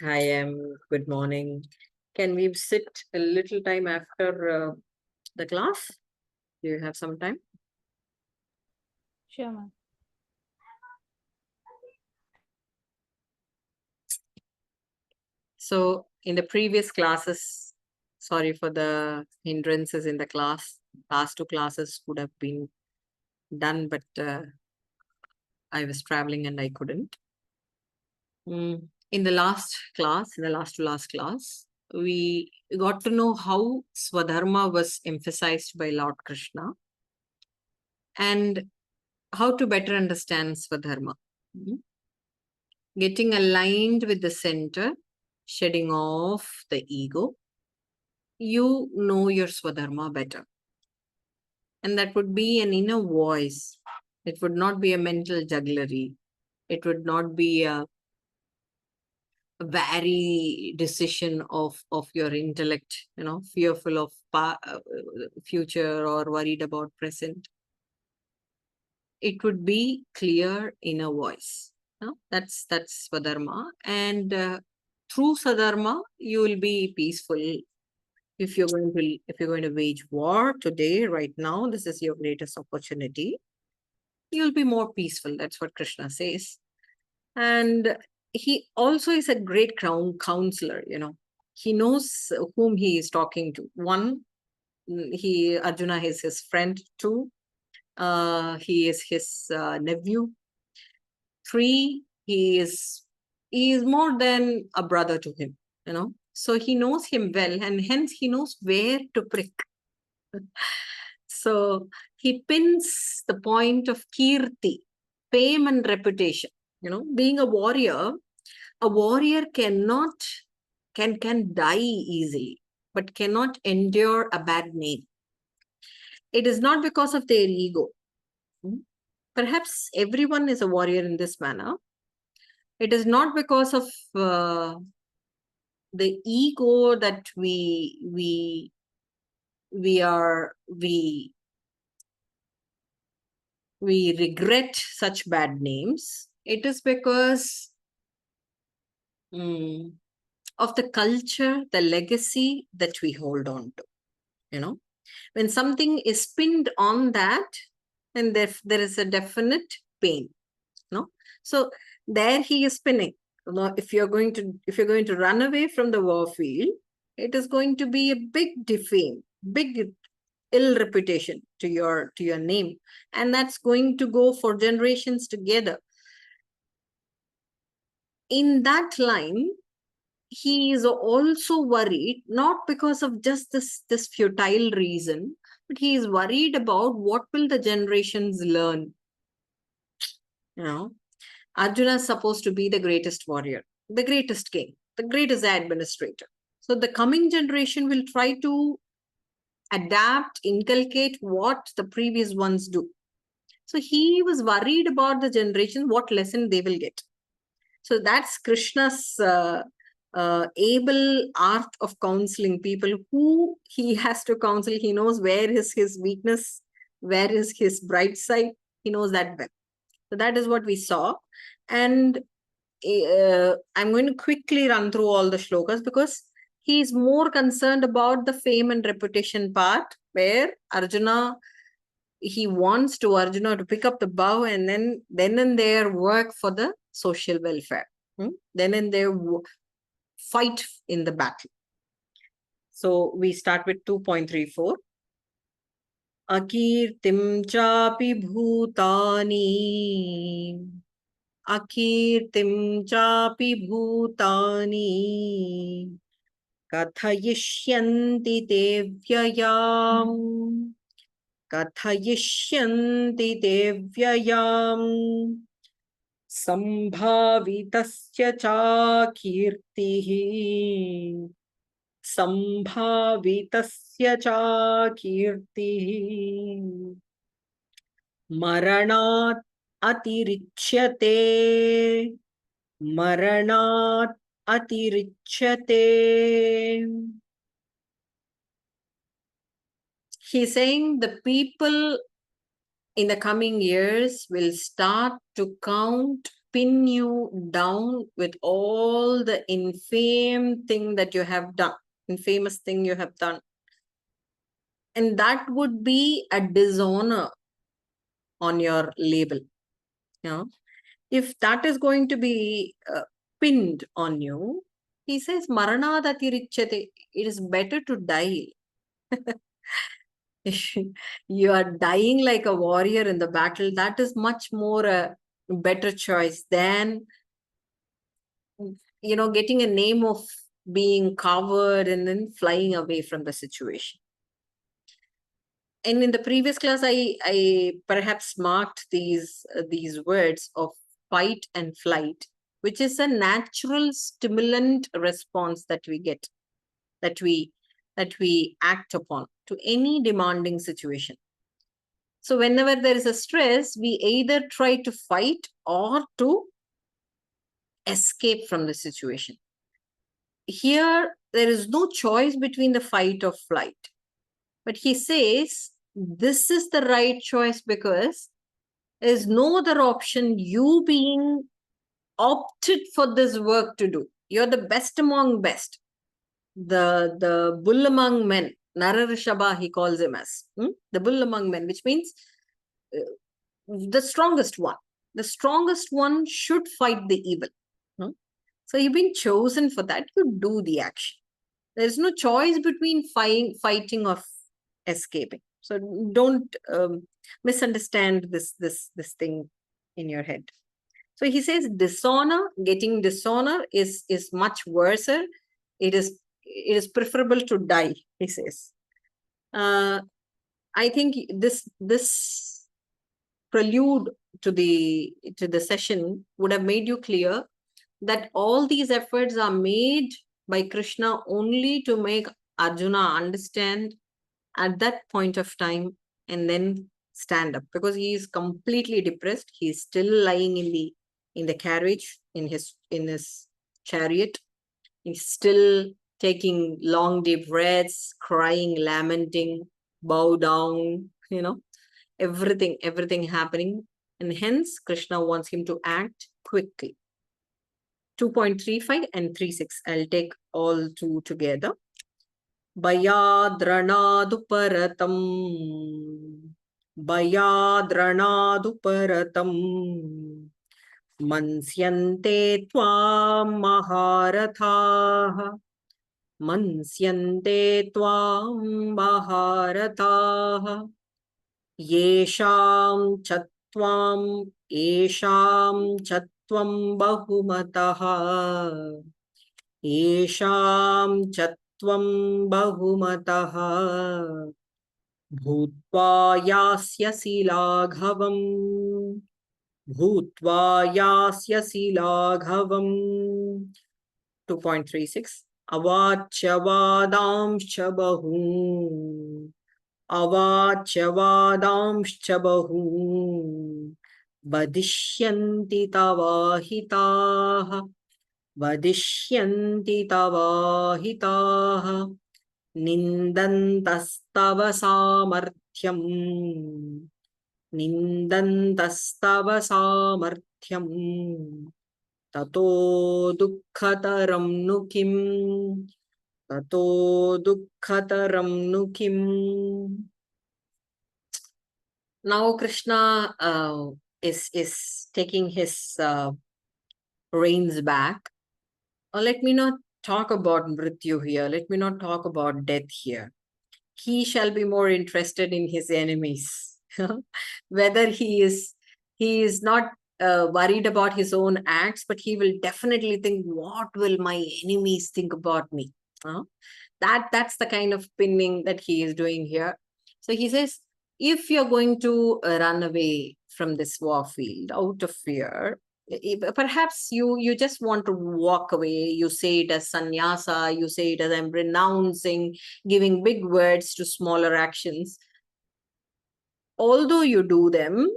I am. Good morning. Can we sit a little time after the class? Do you have some time? Sure, ma'am. So, in the previous classes, sorry for the hindrances in the class. Last two classes would have been done, but I was traveling and I couldn't. In the last class, in the last to last class, we got to know how Swadharma was emphasized by Lord Krishna and how to better understand Swadharma. Getting aligned with the center, shedding off the ego, you know your Swadharma better. And that would be an inner voice. It would not be a mental jugglery. It would not be a very decision of your intellect, fearful of future or worried about present. It would be clear inner voice. That's Swadharma. And through Swadharma, you will be peaceful. If you're going to wage war today, right now, this is your greatest opportunity. You'll be more peaceful. That's what Krishna says. And he also is a great counselor. He knows whom he is talking to. One, Arjuna is his friend. Two, he is his nephew. Three, he is more than a brother to him. So he knows him well, and hence he knows where to prick. So he pins the point of kirti, fame and reputation. Being a warrior cannot can die easily, but cannot endure a bad name. It is not because of their ego. Perhaps everyone is a warrior in this manner. It is not because of the ego that we regret such bad names. It is because of the culture, the legacy that we hold on to. When something is pinned on that, then there is a definite pain. So there he is spinning. If you're going to run away from the war field, it is going to be a big defame, big ill reputation to your name, and that's going to go for generations together. In that line, he is also worried, not because of just this futile reason, but he is worried about what will the generations learn. Arjuna is supposed to be the greatest warrior, the greatest king, the greatest administrator. So the coming generation will try to adapt, inculcate what the previous ones do. So he was worried about the generation, what lesson they will get. So that's Krishna's able art of counseling people. Who he has to counsel, he knows where is his weakness, where is his bright side. He knows that well. So that is what we saw. And I'm going to quickly run through all the shlokas because he is more concerned about the fame and reputation part, where he wants Arjuna to pick up the bow and then and there work for the social welfare. Then and there fight in the battle. So we start with 2.34. Akirtim chapi bhutani. Akirtim chapi bhutani. Kathayishyanti te vyayam. Kathayishyanti te vyayam. Sambhavitasya cha kirtihi. Sambhavitasya cha kirtihi. Maranat atirichyate. Maranat atirichyate. He's saying the people in the coming years will start to count pin you down with all the infamous thing that you have done, infamous thing you have done. And that would be a dishonor on your label. You know, if that is going to be pinned on you, he says, Maranadati richate. It is better to die. You are dying like a warrior in the battle. That is much more a better choice than, getting a name of being covered and then flying away from the situation. And in the previous class, I perhaps marked these words of fight and flight, which is a natural stimulant response that we get, that we act upon to any demanding situation. So whenever there is a stress, we either try to fight or to escape from the situation. Here, there is no choice between the fight or flight. But he says, this is the right choice because there is no other option. You being opted for this work to do. You're the best among best. The bull among men. Nararishaba, he calls him as. The bull among men, which means the strongest one. The strongest one should fight the evil. So you've been chosen for that. You do the action. There's no choice between fighting or escaping. So don't misunderstand this thing in your head. So he says dishonor, getting dishonor is much worse. It is preferable to die, he says. I think this prelude to the session would have made you clear that all these efforts are made by Krishna only to make Arjuna understand at that point of time and then stand up, because he is completely depressed. He is still lying in the carriage, in his chariot. He's still taking long deep breaths, crying, lamenting, bow down, everything happening. And hence Krishna wants him to act quickly. 2.35 and 36. I'll take all two together. Bayadranaduparatam. Bayadranaduparatam. Mansyante tvam maharathaha. Mansyante tvam maharathaha. Yesham chatvam bahumataha. Yesham chatvam bahumataha. Bhutva yasyasi laghavam. Bhutva yasyasi laghavam. 2.36. Avachyavadamscha bahum. Avachyavadamscha bahum. Vadishyanti tavahitaha. Vadishyanti tavahitaha. Nindantastava samarthyam. Nindantastava samarthyam. Tato dukkhataram nukim. Tato dukkhataram nukim. Now Krishna is taking his reins back. Let me not talk about mrityu here. Let me not talk about death here. He shall be more interested in his enemies. Whether he is not worried about his own acts, but he will definitely think, what will my enemies think about me? That's the kind of pinning that he is doing here. So he says, if you're going to run away from this war field out of fear, perhaps you just want to walk away. You say it as sannyasa, you say it as I'm renouncing, giving big words to smaller actions. Although you do them,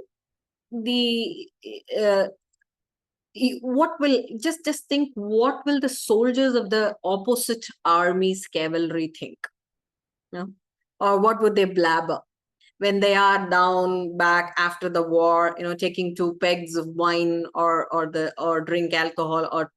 what will, just think, what will the soldiers of the opposite army's cavalry think? Or what would they blabber? when they are down back after the war, taking 2 pegs of wine or drink alcohol or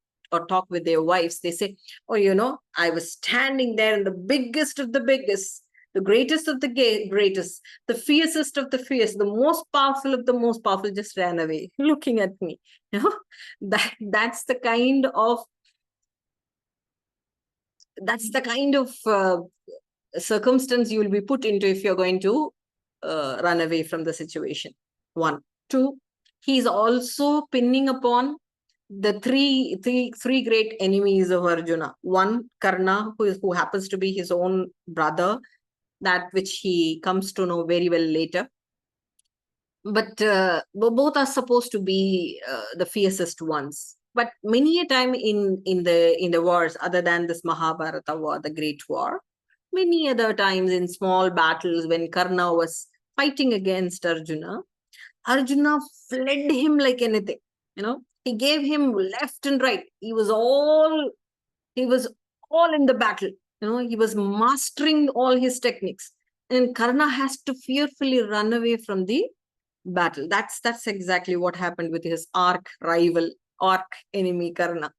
talk with their wives, they say, oh, I was standing there and the biggest of the biggest, the greatest of the greatest, the fiercest of the fierce, the most powerful of the most powerful just ran away looking at me. That's the kind of circumstance you will be put into if you're going to run away from the situation. 1. 2, he's also pinning upon the three great enemies of Arjuna. 1, Karna, who happens to be his own brother, that which he comes to know very well later. But both are supposed to be the fiercest ones. But many a time in the wars, other than this Mahabharata war, the Great War, many other times in small battles when Karna was fighting against Arjuna, Arjuna fled him like anything. He gave him left and right. He was all in the battle. He was mastering all his techniques. And Karna has to fearfully run away from the battle. That's exactly what happened with his arch rival, arch enemy Karna.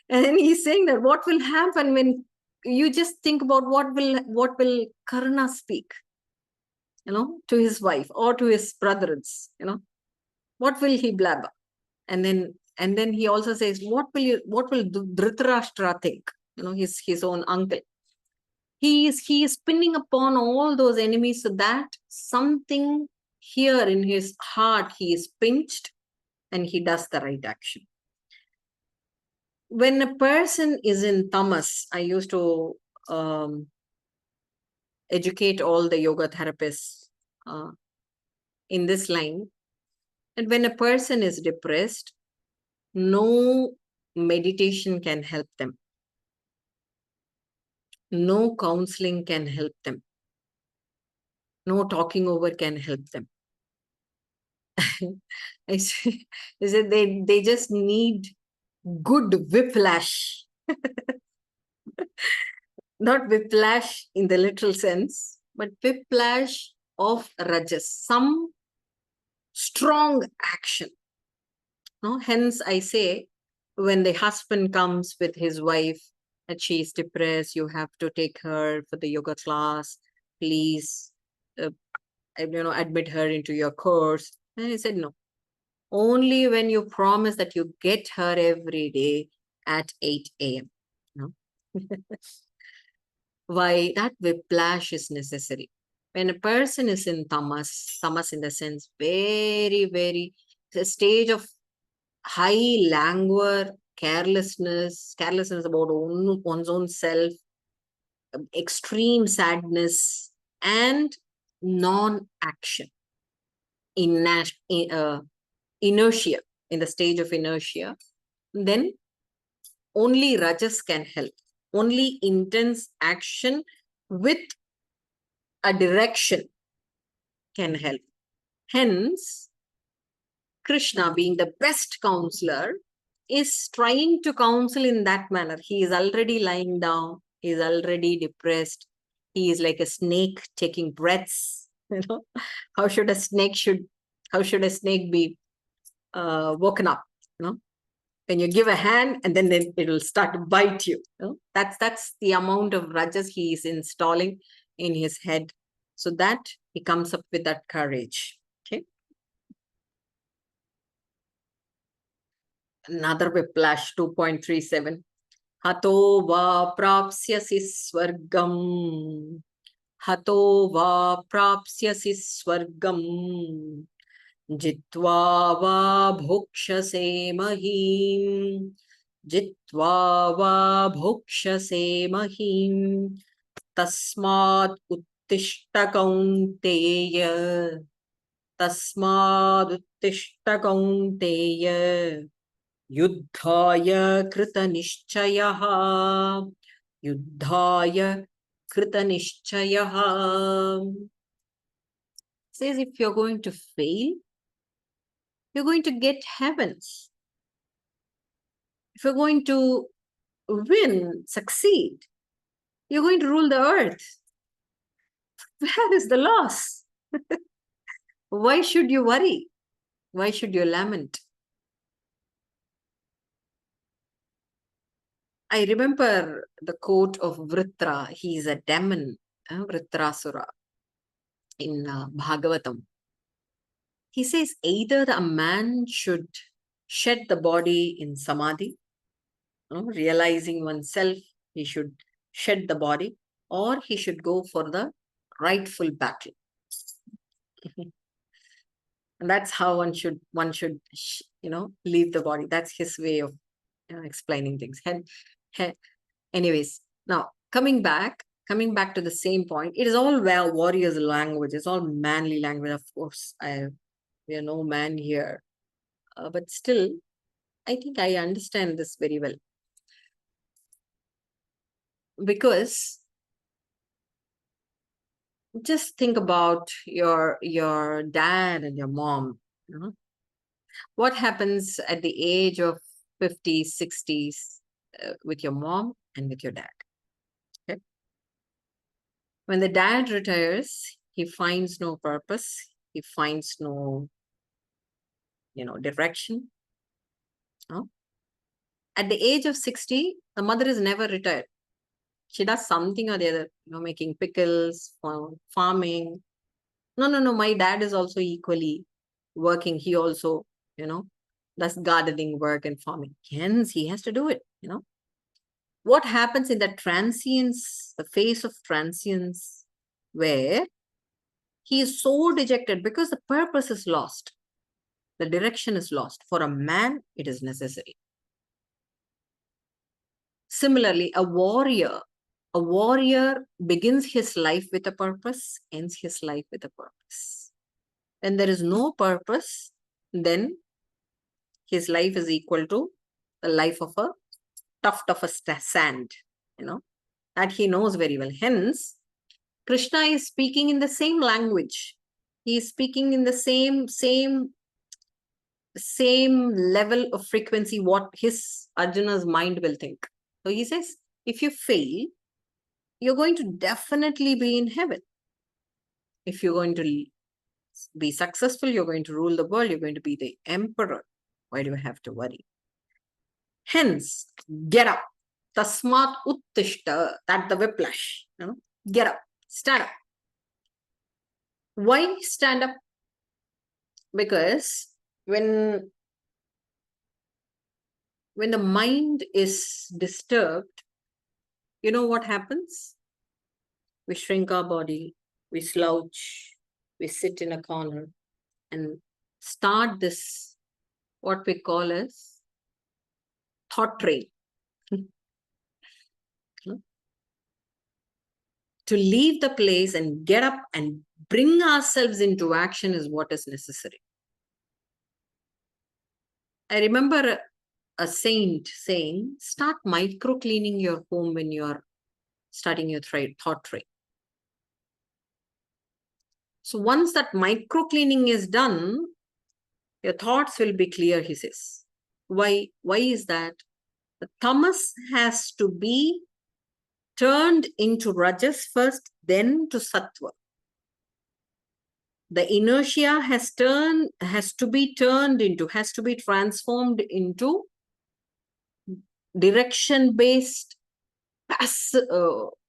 And he's saying that what will happen when you just think about what will Karna speak, to his wife or to his brothers, what will he blabber? And then he also says, what will Dhritarashtra think? His own uncle. He is pinning upon all those enemies so that something here in his heart, he is pinched and he does the right action. When a person is in tamas, I used to educate all the yoga therapists in this line. And when a person is depressed, no meditation can help them. No counseling can help them. No talking over can help them. I said they just need good whiplash. Not whiplash in the literal sense, but whiplash of rajas, some strong action. Hence, I say, when the husband comes with his wife and she is depressed, you have to take her for the yoga class. Please, admit her into your course. And he said, no. Only when you promise that you get her every day at 8 a.m. Why? That whiplash is necessary. When a person is in tamas in the sense, very, very, the stage of high languor, carelessness about one's own self, extreme sadness, and non-action, inertia, in the stage of inertia, then only rajas can help. Only intense action with a direction can help. Hence, Krishna, being the best counselor, is trying to counsel in that manner. He is already lying down. He is already depressed. He is like a snake taking breaths. How should a snake be woken up? When you give a hand and then it will start to bite you. That's the amount of rajas he is installing in his head, so that he comes up with that courage. Okay. Another whiplash, 2.37. Hato va prapsyasi swargam. Hato va prapsyasi swargam. Jitva va bhukshase mahim. Jitva va bhukshase mahim. Tasmad uttishta kaunteya. Tasmad uttishta kaunteya. Yuddhaya krita nishchayaha. Yuddhaya krita nishchayaha. Says if you're going to fail, you're going to get heavens. If you're going to win, succeed, you're going to rule the earth. Where is the loss? Why should you worry? Why should you lament? I remember the quote of Vritra. He is a demon, Vritrasura, in Bhagavatam. He says either a man should shed the body in samadhi, realizing oneself, he should shed the body, or he should go for the rightful battle. And that's how one should leave the body. That's his way of explaining things. Anyways, now coming back to the same point, it is all warriors language. It's all manly language. Of course, we are no man here, but still, I think I understand this very well, because just think about your dad and your mom. What happens at the age of 50s, 60s with your mom and with your dad? Okay? When the dad retires, he finds no purpose. He finds no, direction. At the age of 60, the mother is never retired. She does something or the other, making pickles, farming. No. My dad is also equally working. He also, does gardening work and farming. Hence, he has to do it, What happens in that transience, the phase of transience, where he is so dejected because the purpose is lost. The direction is lost. For a man, it is necessary. Similarly, a warrior begins his life with a purpose, ends his life with a purpose. When there is no purpose, then his life is equal to the life of a tuft of a sand, that he knows very well. Hence, Krishna is speaking in the same language. He is speaking in the same level of frequency what his Arjuna's mind will think. So he says, if you fail, you're going to definitely be in heaven. If you're going to be successful, you're going to rule the world, you're going to be the emperor. Why do you have to worry? Hence, get up. Tasmat uttishta, that the whiplash. Get up, stand up. Why stand up? Because when the mind is disturbed, you know what happens? We shrink our body, we slouch, we sit in a corner and start this, what we call as thought train. To leave the place and get up and bring ourselves into action is what is necessary. I remember a saint saying, start micro-cleaning your home when you're starting your thought train. So once that micro-cleaning is done, your thoughts will be clear, he says. Why is that? The tamas has to be turned into rajas first, then to sattva. The inertia has to be transformed into direction-based,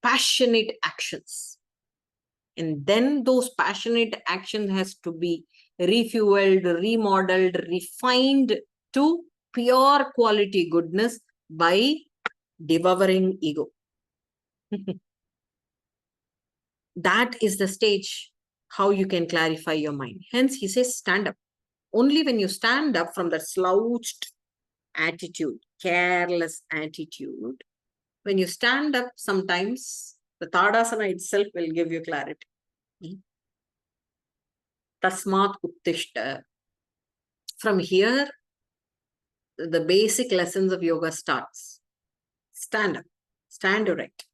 passionate actions. And then those passionate actions has to be refueled, remodeled, refined to pure quality goodness by devouring ego. That is the stage how you can clarify your mind. Hence, he says, stand up. Only when you stand up from the slouched attitude, careless attitude, when you stand up, sometimes the Tadasana itself will give you clarity. Tasmat uttishta. From here, the basic lessons of yoga starts. Stand up, stand erect.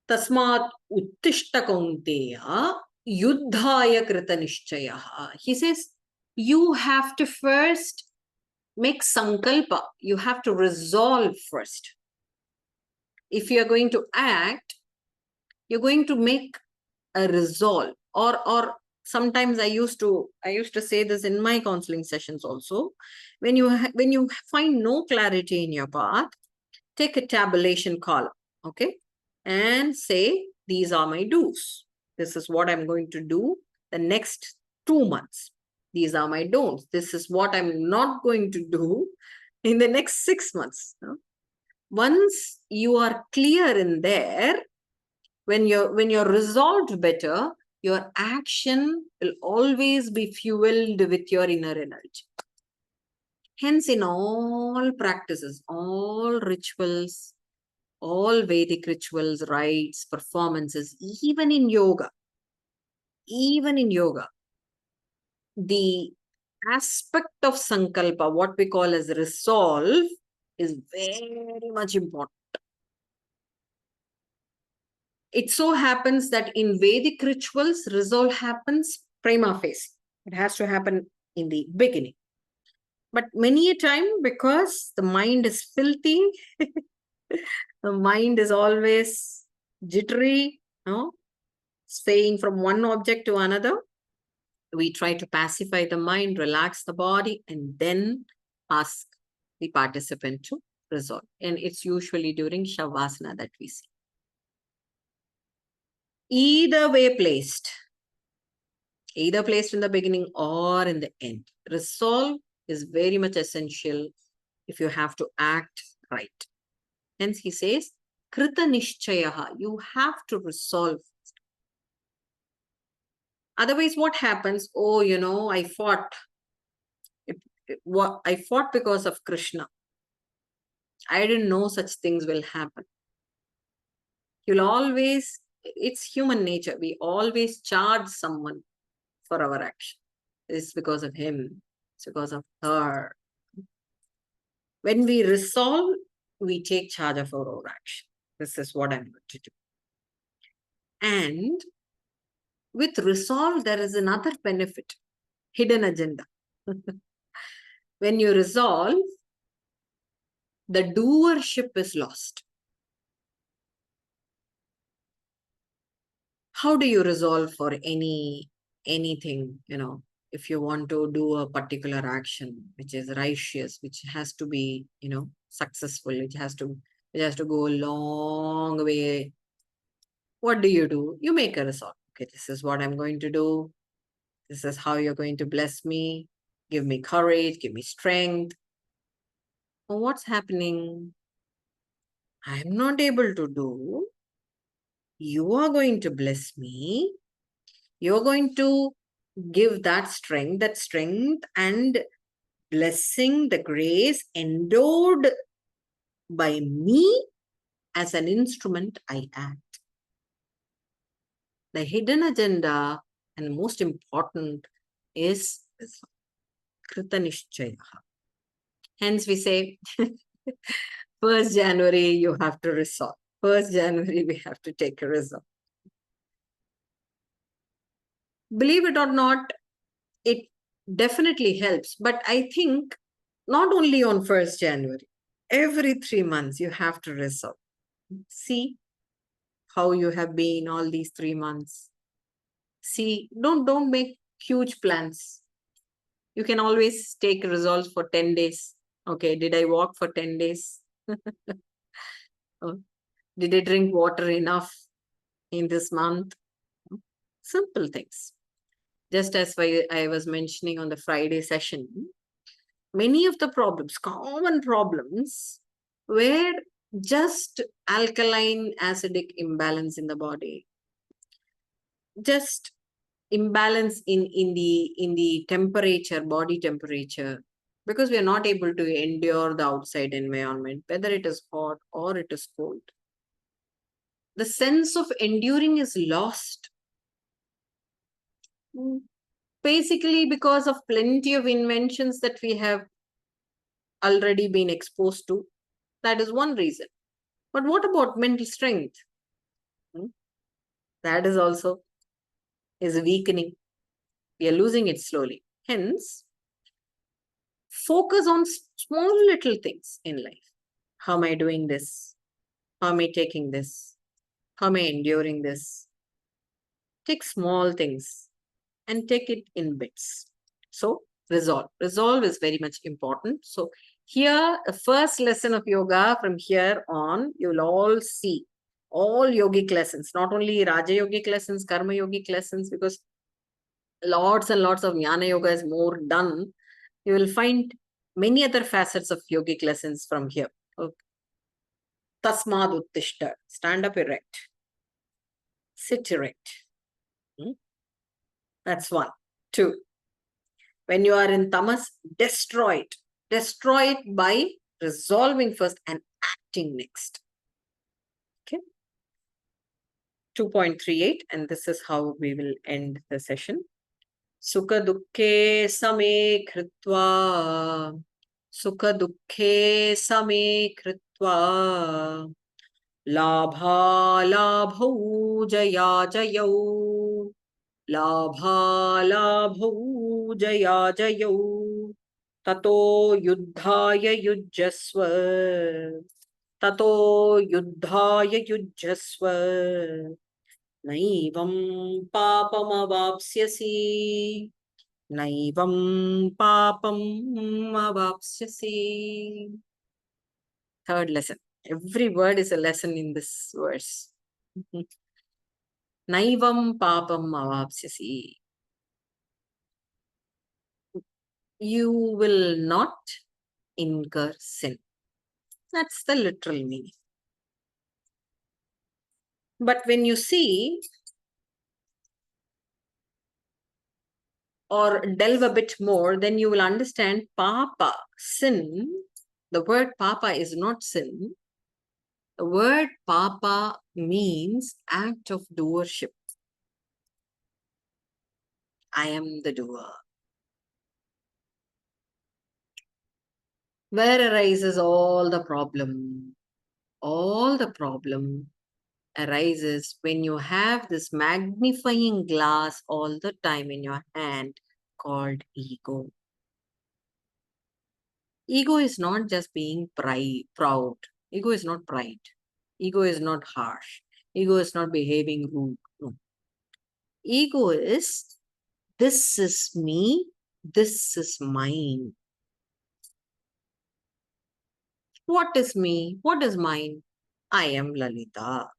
Tasmat uttishta kaunteya yuddhaya krita nishchayaha. He says, you have to first make sankalpa. You have to resolve first. If you are going to act, you're going to make a resolve, or sometimes I used to say this in my counseling sessions also. When you find no clarity in your path, take a tabulation column, okay, and say, these are my do's. This is what I'm going to do the next 2 months. These are my don'ts. This is what I'm not going to do in the next 6 months. Once you are clear in there, when you're resolved better, your action will always be fueled with your inner energy. Hence, in all practices, all rituals, all Vedic rituals, rites, performances, even in yoga, the aspect of sankalpa, what we call as resolve, is very much important. It so happens that in Vedic rituals, resolve happens prima facie. It has to happen in the beginning. But many a time, because the mind is filthy, the mind is always jittery, swaying from one object to another, we try to pacify the mind, relax the body, and then ask the participant to resolve. And it's usually during Shavasana that we see. Either placed in the beginning or in the end. Resolve is very much essential if you have to act right. Hence he says, Krita Nishchayaha, you have to resolve. Otherwise, what happens? Oh, I fought. I fought because of Krishna. I didn't know such things will happen. It's human nature. We always charge someone for our action. It's because of him. It's because of her. When we resolve, we take charge of our own action. This is what I'm going to do. And with resolve, there is another benefit, hidden agenda. When you resolve, the doership is lost. How do you resolve for anything, if you want to do a particular action, which is righteous, which has to be, successful, it has to go a long way. What do? You make a resolve. Okay, this is what I'm going to do. This is how you're going to bless me. Give me courage, give me strength. Well, what's happening? I'm not able to do. You are going to bless me. You're going to give that strength and blessing, the grace endowed by me as an instrument I act. The hidden agenda, and most important, is Krita Nishchaya. Hence we say, 1st January, you have to resolve. 1st January, we have to take a resolve. Believe it or not, it definitely helps. But I think not only on 1st January, every 3 months, you have to resolve. See how you have been all these 3 months. See, don't make huge plans. You can always take resolves for 10 days. Okay, did I walk for 10 days? Oh, did I drink water enough in this month? Simple things. Just as I was mentioning on the Friday session, many of the problems, common problems, were just alkaline acidic imbalance in the body. Just imbalance in the temperature, body temperature, because we are not able to endure the outside environment, whether it is hot or it is cold. The sense of enduring is lost. Basically, because of plenty of inventions that we have already been exposed to. That is one reason. But what about mental strength? That is also weakening. We are losing it slowly. Hence, focus on small little things in life. How am I doing this? How am I taking this? How am I enduring this? Take small things and take it in bits. So resolve. Resolve is very much important. So here, the first lesson of yoga from here on, you'll all see all yogic lessons, not only Raja yogic lessons, Karma yogic lessons, because lots and lots of Jnana yoga is more done. You will find many other facets of yogic lessons from here. Okay. Tasmad uttishta, stand up erect, sit erect. That's one. Two, when you are in tamas, destroy it. Destroy it by resolving first and acting next. Okay. 2.38, and this is how we will end the session. Sukha dukkhe same kritva. Sukha dukkhe same kritva. Labha labhau jaya jayau. Labha labhau jaya jayau. Tato yuddhaya yujjasva. Tato yuddhaya yujjasva. Naivam papamavapsyasi. Naivam papamavapsyasi. Third lesson. Every word is a lesson in this verse. Naivam papamavapsyasi. You will not incur sin. That's the literal meaning. But when you see or delve a bit more, then you will understand papa, sin. The word papa is not sin. The word papa means act of doership. I am the doer. Where arises all the problem? All the problem arises when you have this magnifying glass all the time in your hand called ego. Ego is not just being proud. Ego is not pride. Ego is not harsh. Ego is not behaving rude. No. Ego is, this is me, this is mine. What is me? What is mine? I am Lalitha.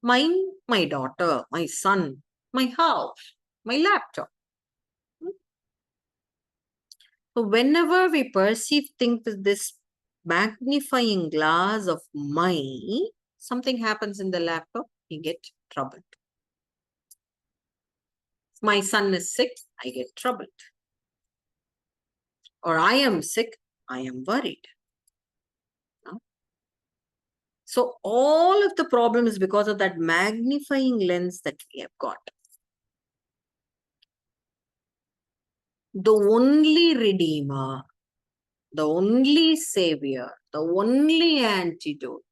Mine, my daughter, my son, my house, my laptop. So whenever we perceive things with this magnifying glass of my, something happens in the laptop, we get troubled. If my son is sick, I get troubled. Or I am sick, I am worried. No? So all of the problem is because of that magnifying lens that we have got. The only redeemer, the only savior, the only antidote,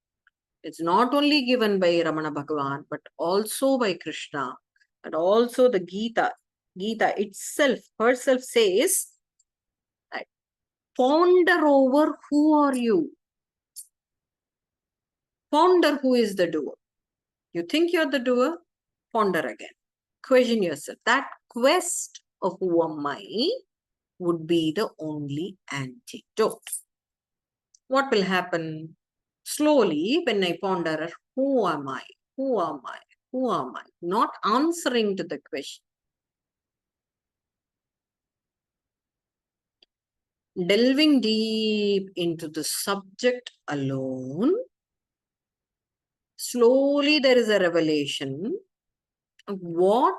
it's not only given by Ramana Bhagavan, but also by Krishna, and also the Gita. Gita itself, herself says, that ponder over who are you. Ponder who is the doer. You think you're the doer? Ponder again. Question yourself. That quest of who am I would be the only antidote. What will happen? Slowly, when I ponder, who am I? Who am I? Who am I? Not answering to the question. Delving deep into the subject alone, slowly there is a revelation of what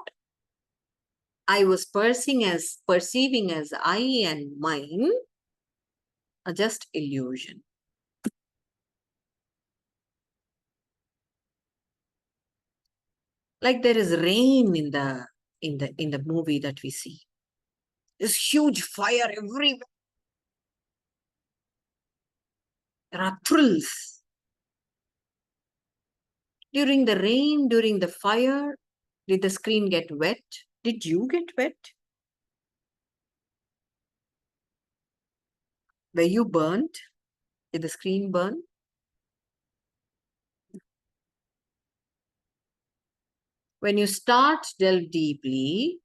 I was perceiving as I and mine are just illusion. Like there is rain in the movie that we see. There's huge fire everywhere. There are thrills. During the rain, during the fire, did the screen get wet? Did you get wet? Were you burnt? Did the screen burn? When you start delve deeply,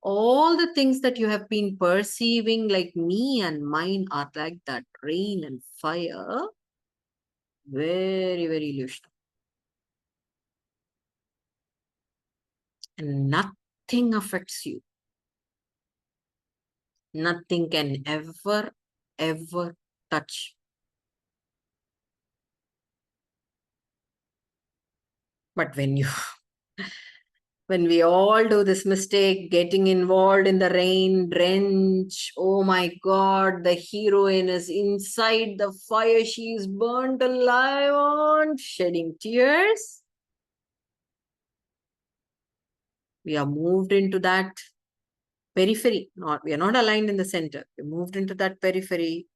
all the things that you have been perceiving like me and mine are like that rain and fire, very, very illusional. And nothing affects you. Nothing can ever, ever touch. But when we all do this mistake, getting involved in the rain drench, oh my God, the heroine is inside the fire. She is burnt alive on, shedding tears. We are moved into that periphery. We are not aligned in the center. We moved into that periphery,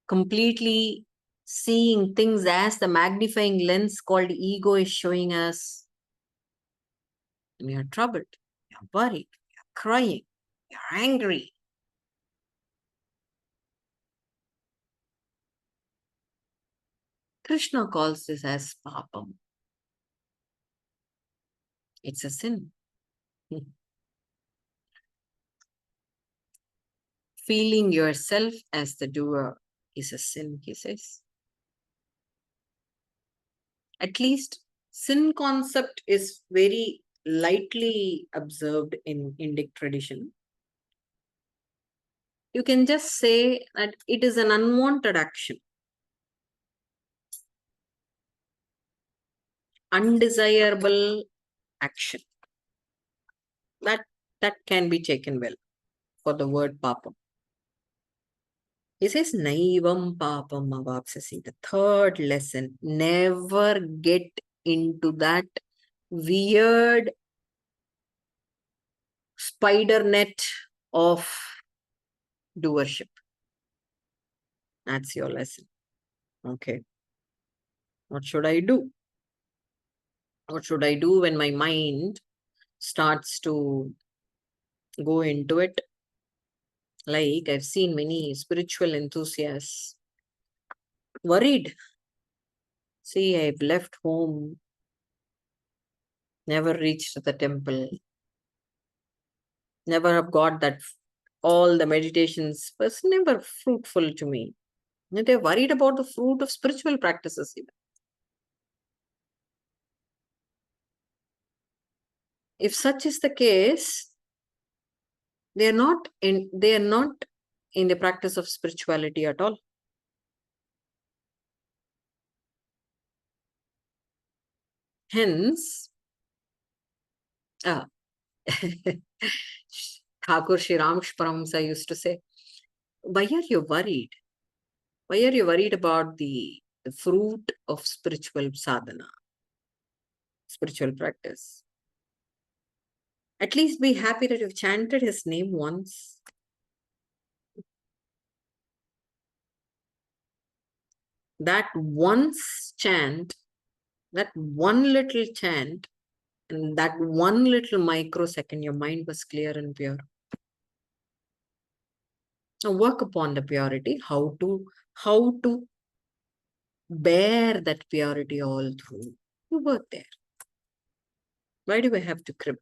completely seeing things as the magnifying lens called ego is showing us. We are troubled, we are worried, we are crying, we are angry. Krishna calls this as papam. It's a sin. Feeling yourself as the doer is a sin, he says. At least sin concept is very lightly observed in Indic tradition. You can just say that it is an unwanted action. Undesirable action. That can be taken well for the word papam. He says, Naivam papam avapsasi. The third lesson, never get into that weird spider net of doership. That's your lesson. Okay. What should I do? What should I do when my mind starts to go into it? Like I've seen many spiritual enthusiasts worried. See, I've left home, never reached the temple, never have got that, all the meditations was never fruitful to me. And they're worried about the fruit of spiritual practices even. If such is the case, they are not in the practice of spirituality at all. Hence, Thakur Shri Ramkrishna Paramahamsa used to say, why are you worried? Why are you worried about the fruit of spiritual sadhana, spiritual practice? At least be happy that you've chanted his name once. That once chant, that one little chant, and that one little microsecond, your mind was clear and pure. Now work upon the purity, how to bear that purity all through. You work there. Why do we have to crib?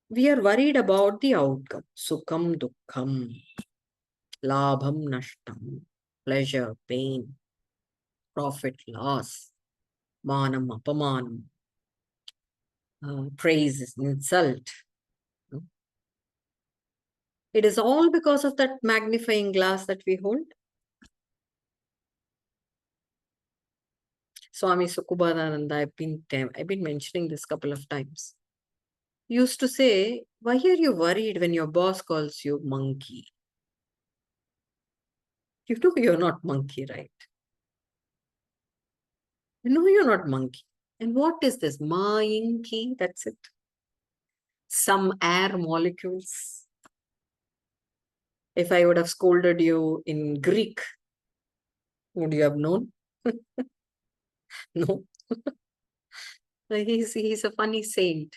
We are worried about the outcome. Sukham, dukkham, labham, nashtam, pleasure, pain, profit, loss, manam, apamanam, praise, insult. It is all because of that magnifying glass that we hold. Swami Sukubhadananda, I've been mentioning this couple of times, used to say, why are you worried when your boss calls you monkey? You know you're not monkey, right? You know you're not monkey. And what is this? Mayinki, that's it. Some air molecules. If I would have scolded you in Greek, would you have known? No. He's a funny saint,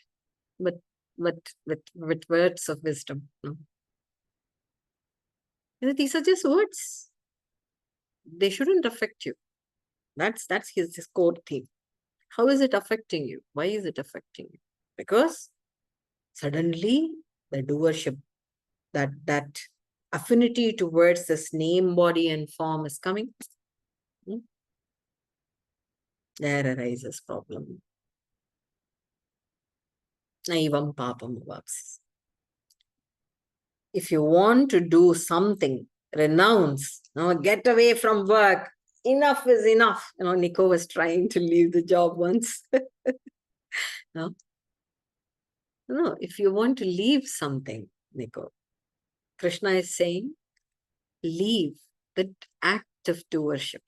but with words of wisdom. No? These are just words. they shouldn't affect you. That's his core theme. How is it affecting you? Why is it affecting you? Because suddenly the doership, that affinity towards this name, body, and form is coming. There arises problem. Naivam papam avapsis. If you want to do something, renounce, get away from work. Enough is enough. Nico was trying to leave the job once. No, if you want to leave something, Nico, Krishna is saying, leave that act of doership.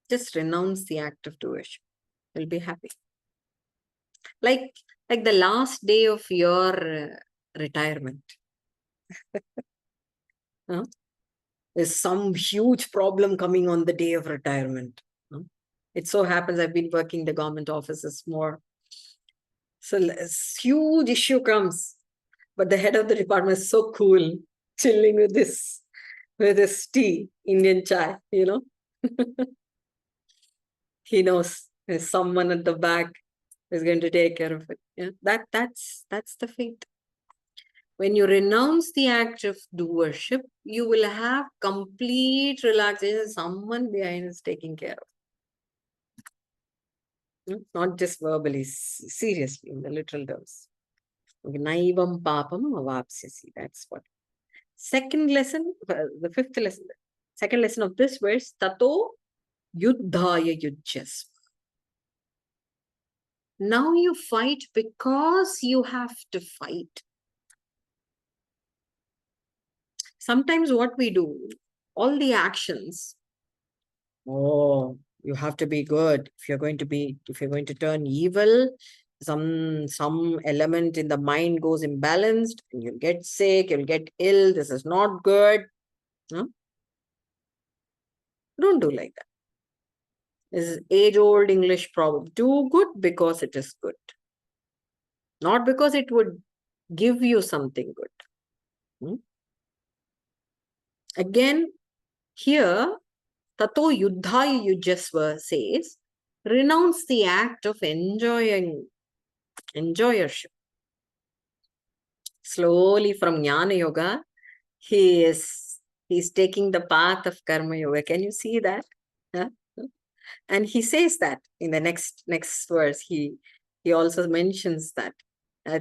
Just renounce the act of doership. You'll be happy. Like the last day of your retirement. There's some huge problem coming on the day of retirement. It so happens I've been working the government offices more. So a huge issue comes. But the head of the department is so cool, chilling with this tea, Indian chai, He knows there's someone at the back who's going to take care of it. Yeah, that's the fate. When you renounce the act of doership, you will have complete relaxation. Someone behind is taking care of. Not just verbally, seriously, in the literal terms. Naivam papam avapsyasi. That's what. Second lesson, the fifth lesson, second lesson of this verse, tato yuddhaya yujyasva. Now you fight because you have to fight. Sometimes what we do, all the actions, you have to be good. If you're going to turn evil, some element in the mind goes imbalanced, and you'll get sick, you'll get ill. This is not good. Don't do like that. This is age-old English proverb. Do good because it is good. Not because it would give you something good. Again, here, Tato Yuddhaya Yujyasva says, renounce the act of enjoyership. Slowly from Jnana Yoga, he's taking the path of Karma Yoga. Can you see that? Huh? And he says that in the next verse. He also mentions that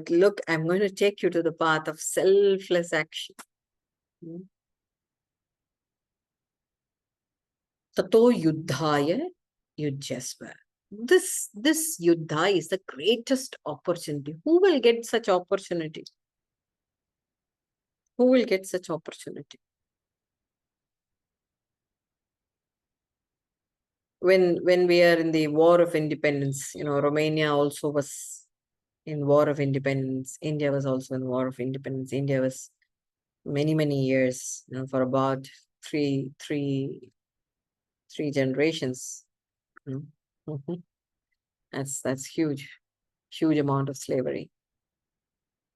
look, I'm going to take you to the path of selfless action. Tato yuddhaya yujyasva. This yuddha is the greatest opportunity. Who will get such opportunity? Who will get such opportunity? When we are in the war of independence, Romania also was in war of independence. India was also in war of independence. India was many years, for about three generations. That's huge amount of slavery.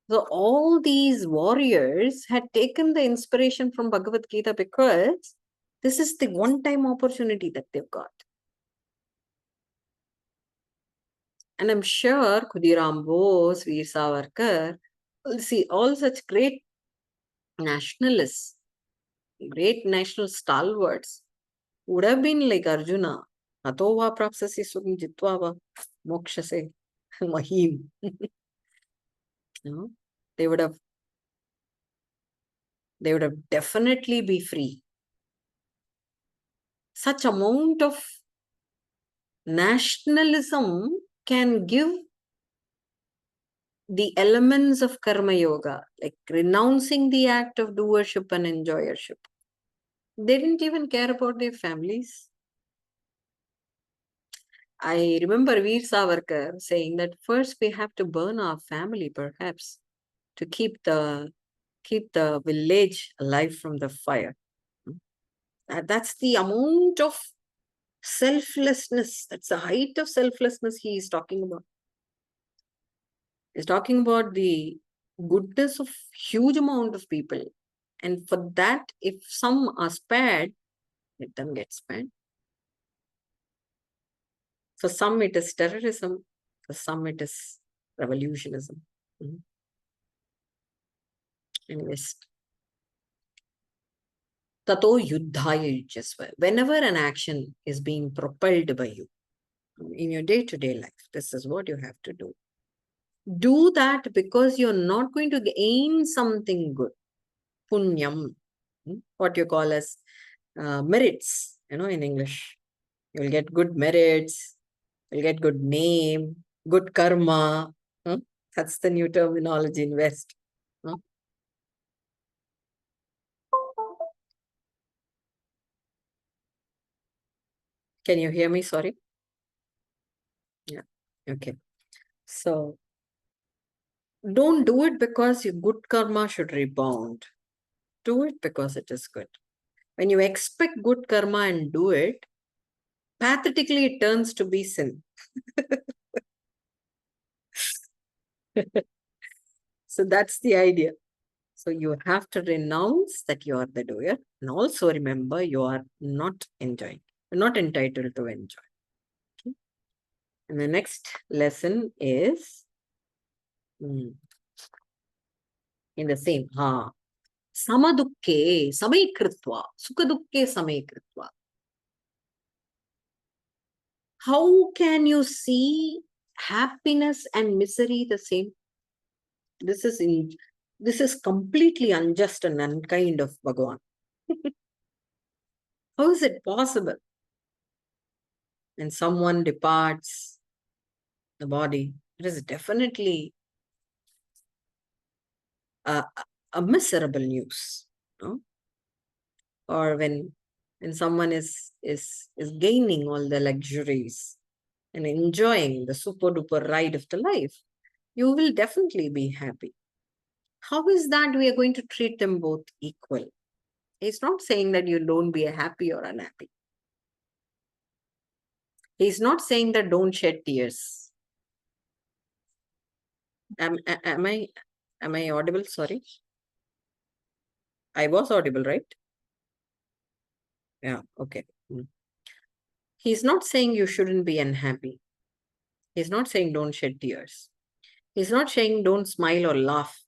So all these warriors had taken the inspiration from Bhagavad Gita because this is the one-time opportunity that they've got. And I'm sure Khudiram Bose, Veer Savarkar, see, all such great nationalists, great national stalwarts would have been like Arjuna. Ato va prapsasi sugam jitva va mokshase mahim. They would have definitely be free. Such amount of nationalism can give the elements of Karma Yoga, like renouncing the act of doership and enjoyership. They didn't even care about their families. I remember Veer Savarkar saying that first we have to burn our family, perhaps, to keep the village alive from the fire. That's the amount of selflessness. That's the height of selflessness he is talking about. He's talking about the goodness of huge amount of people. And for that, if some are spared, let them get spent. For some, it is terrorism. For some, it is revolutionism. Anyways. Tato yuddhaya yujasva. Whenever an action is being propelled by you in your day-to-day life, this is what you have to do. Do that because you're not going to gain something good. Punyam, what you call as merits, in English. You'll get good merits, you'll get good name, good karma. That's the new terminology in West. Can you hear me? Sorry. Yeah. Okay. So don't do it because your good karma should rebound. Do it because it is good. When you expect good karma and do it, pathetically it turns to be sin. So that's the idea. So you have to renounce that you are the doer, and also remember you are not enjoying, not entitled to enjoy. Okay? And the next lesson is in the same. Samadukke samaikritva, sukadukke samaikritva. How can you see happiness and misery the same? This is completely unjust and unkind of Bhagavan. How is it possible? When someone departs the body, it is definitely a miserable news. No? Or when someone is gaining all the luxuries and enjoying the super duper ride of the life, you will definitely be happy. How is that we are going to treat them both equal? He's not saying that you don't be happy or unhappy. He's not saying that don't shed tears. Am I audible? Sorry. I was audible, right? Yeah, okay. He's not saying you shouldn't be unhappy. He's not saying don't shed tears. He's not saying don't smile or laugh.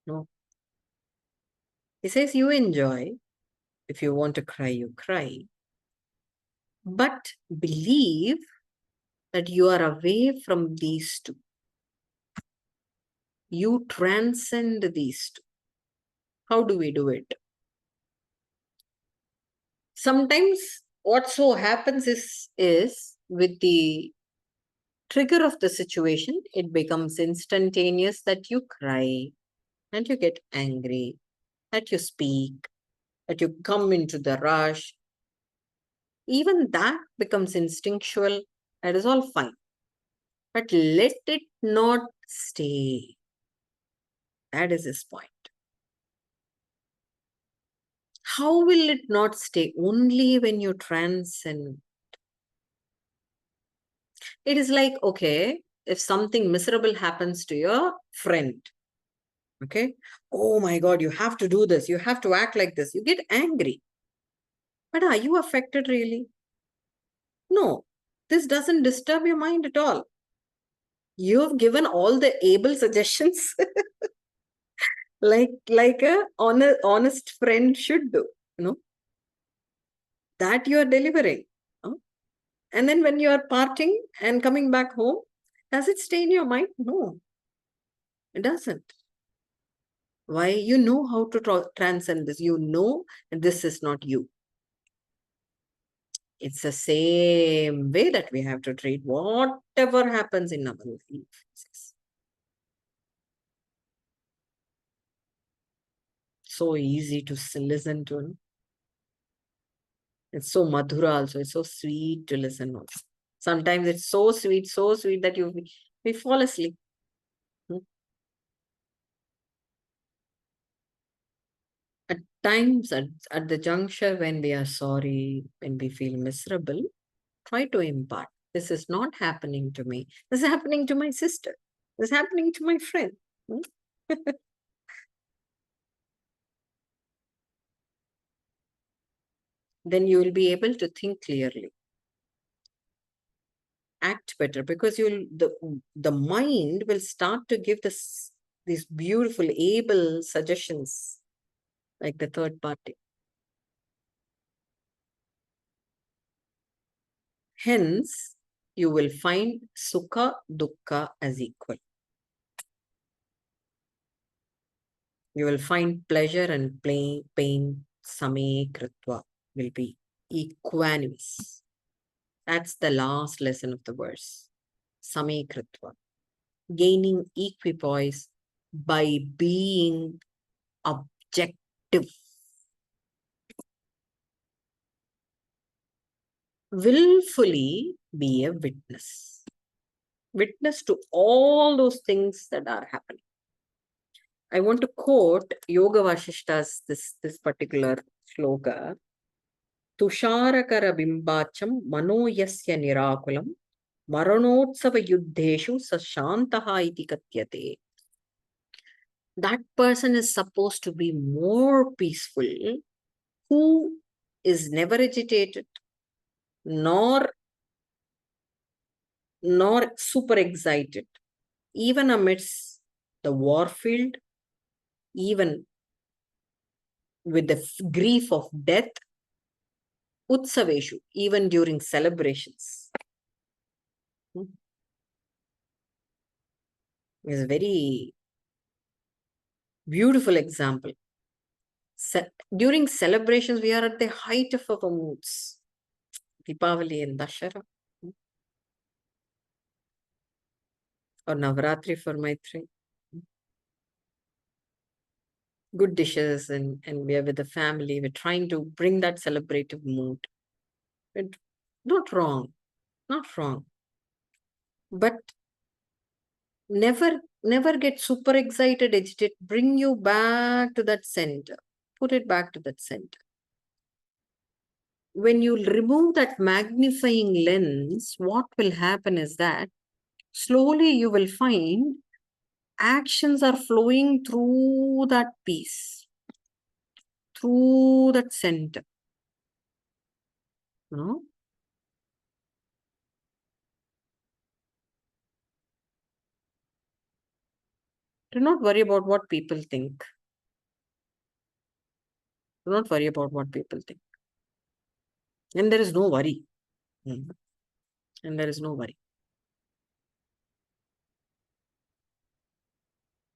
No. He says you enjoy. If you want to cry, you cry. But believe that you are away from these two. You transcend these two. How do we do it? Sometimes what so happens is with the trigger of the situation, it becomes instantaneous that you cry and you get angry, that you speak, that you come into the rush. Even that becomes instinctual. That is all fine. But let it not stay. That is his point. How will it not stay? Only when you transcend. It is like, okay, if something miserable happens to your friend, okay, oh my God, you have to do this. You have to act like this. You get angry. But are you affected really? No, this doesn't disturb your mind at all. You have given all the able suggestions like a honest friend should do, that you are delivering. And then when you are parting and coming back home, does it stay in your mind? No, it doesn't. Why? You know how to transcend this. You know this is not you. It's the same way that we have to treat whatever happens in our life. So easy to listen to. It's so madhura also. It's so sweet to listen also. Sometimes it's so sweet that we fall asleep. At times, at the juncture when we are sorry, when we feel miserable, try to impart. This is not happening to me. This is happening to my sister. This is happening to my friend. then you will be able to think clearly, act better, because the mind will start to give these beautiful, able suggestions, like the third party. Hence, you will find sukha, dukkha as equal. You will find pleasure and pain, same kritva, will be equanimous. That's the last lesson of the verse. Same kritva. Gaining equipoise by being objective. Willfully be a witness. Witness to all those things that are happening. I want to quote Yoga Vashishta's this particular shloka. Tusharakara bimbacham mano yasya nirakulam maranotsava yuddheshu sashantaha iti katyate. That person is supposed to be more peaceful, who is never agitated, nor super excited, even amidst the war field, even with the grief of death, utsaveshu, even during celebrations. Is a very beautiful example. During celebrations, we are at the height of our moods. Deepavali and Dashara. Or Navratri for Maitri. Good dishes, and we are with the family. We're trying to bring that celebrative mood. But not wrong. Not wrong. But never get super excited, agitated. Bring you back to that center. Put it back to that center. When you remove that magnifying lens, what will happen is that slowly you will find actions are flowing through that piece, through that center. No? Do not worry about what people think. Do not worry about what people think. And there is no worry. And there is no worry.